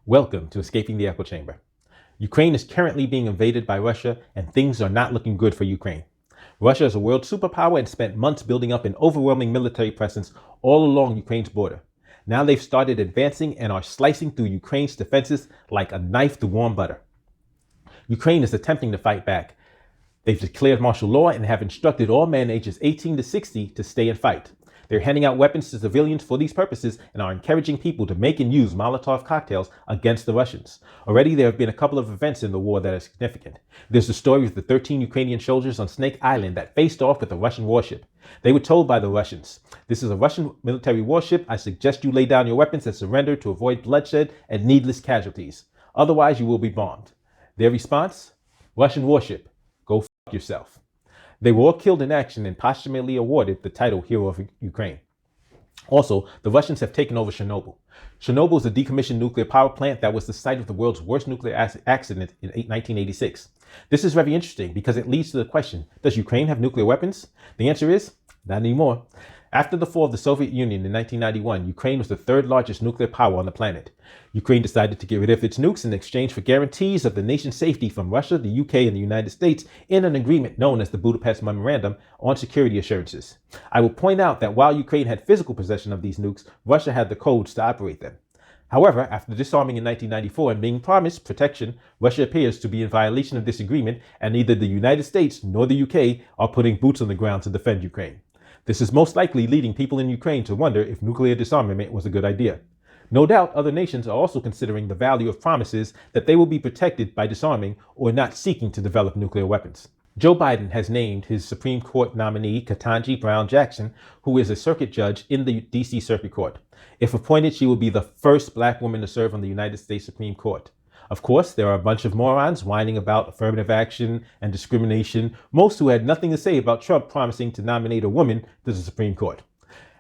Welcome to Escaping the Echo Chamber. Ukraine is currently being invaded by Russia, and things are not looking good for Ukraine. Russia is a world superpower and spent months building up an overwhelming military presence all along Ukraine's border. Now they've started advancing and are slicing through Ukraine's defenses like a knife through warm butter. Ukraine is attempting to fight back. They've declared martial law and have instructed all men ages 18 to 60 to stay and fight. They're handing out weapons to civilians for these purposes and are encouraging people to make and use Molotov cocktails against the Russians. Already there have been a couple of events in the war that are significant. There's the story of the 13 Ukrainian soldiers on Snake Island that faced off with a Russian warship. They were told by the Russians, "This is a Russian military warship. I suggest you lay down your weapons and surrender to avoid bloodshed and needless casualties. Otherwise you will be bombed." Their response? "Russian warship, go fuck yourself." They were all killed in action and posthumously awarded the title Hero of Ukraine. Also, the Russians have taken over Chernobyl. Chernobyl is a decommissioned nuclear power plant that was the site of the world's worst nuclear accident in 1986. This is very interesting because it leads to the question, does Ukraine have nuclear weapons? The answer is, not anymore. After the fall of the Soviet Union in 1991, Ukraine was the third largest nuclear power on the planet. Ukraine decided to get rid of its nukes in exchange for guarantees of the nation's safety from Russia, the UK, and the United States in an agreement known as the Budapest Memorandum on Security Assurances. I will point out that while Ukraine had physical possession of these nukes, Russia had the codes to operate them. However, after disarming in 1994 and being promised protection, Russia appears to be in violation of this agreement, and neither the United States nor the UK are putting boots on the ground to defend Ukraine. This is most likely leading people in Ukraine to wonder if nuclear disarmament was a good idea. No doubt other nations are also considering the value of promises that they will be protected by disarming or not seeking to develop nuclear weapons. Joe Biden has named his Supreme Court nominee, Ketanji Brown Jackson, who is a circuit judge in the D.C. Circuit Court. If appointed, she will be the first black woman to serve on the United States Supreme Court. Of course, there are a bunch of morons whining about affirmative action and discrimination, most who had nothing to say about Trump promising to nominate a woman to the Supreme Court.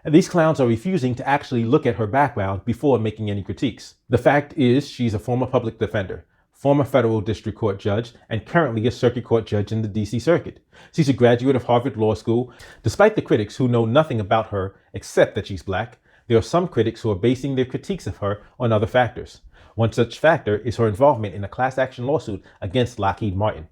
And these clowns are refusing to actually look at her background before making any critiques. The fact is, she's a former public defender, former federal district court judge, and currently a circuit court judge in the D.C. Circuit. She's a graduate of Harvard Law School. Despite the critics who know nothing about her except that she's black, there are some critics who are basing their critiques of her on other factors. One such factor is her involvement in a class action lawsuit against Lockheed Martin.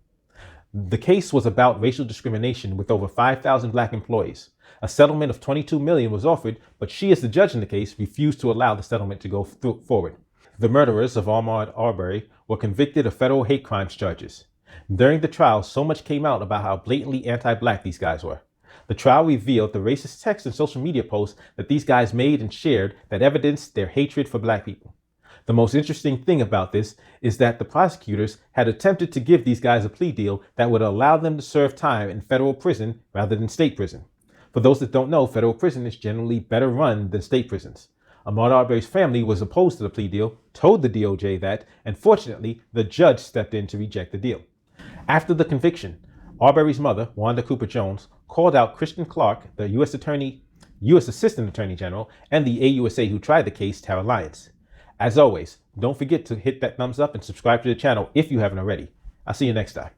The case was about racial discrimination with over 5,000 black employees. A settlement of $22 million was offered, but she, as the judge in the case, refused to allow the settlement to go forward. The murderers of Ahmaud Arbery were convicted of federal hate crimes charges. During the trial, so much came out about how blatantly anti-black these guys were. The trial revealed the racist texts and social media posts that these guys made and shared that evidenced their hatred for black people. The most interesting thing about this is that the prosecutors had attempted to give these guys a plea deal that would allow them to serve time in federal prison rather than state prison. For those that don't know, federal prison is generally better run than state prisons. Ahmaud Arbery's family was opposed to the plea deal, told the DOJ that, and fortunately, the judge stepped in to reject the deal. After the conviction, Arbery's mother, Wanda Cooper Jones, called out Christian Clark, the U.S. Assistant Attorney General, and the AUSA who tried the case, Tara Lyons. As always, don't forget to hit that thumbs up and subscribe to the channel if you haven't already. I'll see you next time.